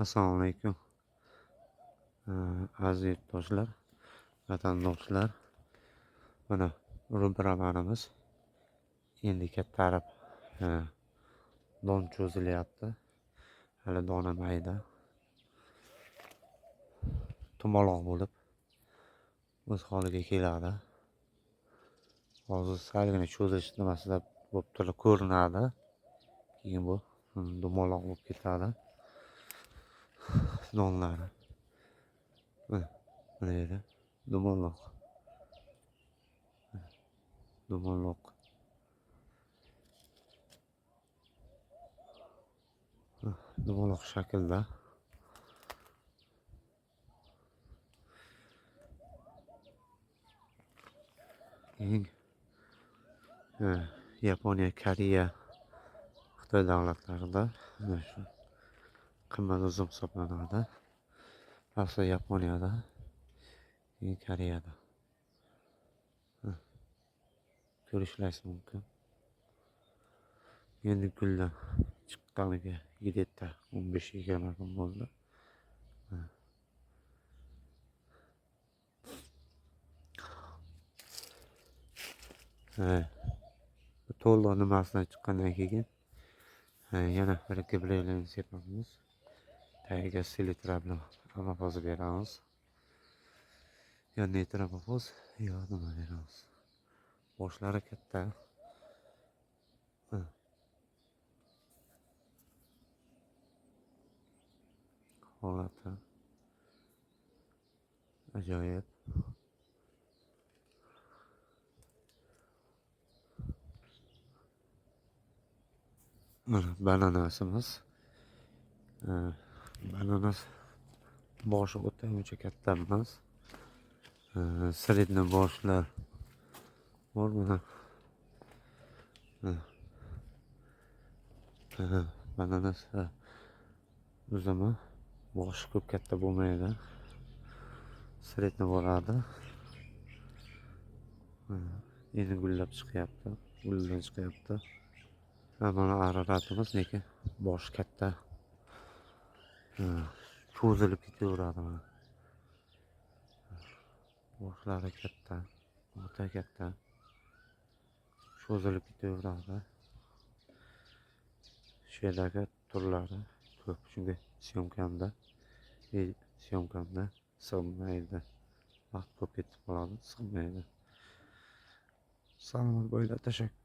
Assalomu alaykum, aziz yurtdoshlar, vatandoshlar. Mana ro'paralarimiz endi kattarib don cho'zilyapti. Hali dona mayda, tumaloq bo'lib o'z holiga keladi. Hozir salgina cho'zilish nimasida bo'lib turib ko'rinadi. Keyin bu dumaloq bo'lib ketadi donlari. Mana yerda dumaloq. Dumaloq shaklda. Keyin Yaponiya, Koreya, Xitoy davlatlarida shu qimmat uzum hisoblanadi. Asli Yaponiyada, keyin Koreyada. Ko'rishingiz mumkin. Endi gullar chiqqaniga 15-20 kun bo'ldi. To'lov nimasidan chiqqandan keyin yana bir gibreylini sepamiz. Tagiga selitra bilan amafoz beramiz. Yo neytromofoz, yo nima beramiz. Boshlari katta. Holati ajoyib. Mana bananasimiz. Bananas boshi o'ta uncha katta emas. Sredni boshlar bor mana. Bananas uzumi boshi ko'p katta bo'lmaydi. Sredni bo'ladi. Endi gullab chiqyapti. Guldan chiqyapti. Mana araratimiz lekin boshi katta. Cho'zilib ketaveradi mana. Boshlari katta, o'ta katta. Cho'zilib ketaveradi. Shu yerdagi turlari ko'p. Shunga syomkamda sig'maydi. Vaqt ko'p ketib qoladi, sig'maydi. Salomat bo'linglar, tashakkur.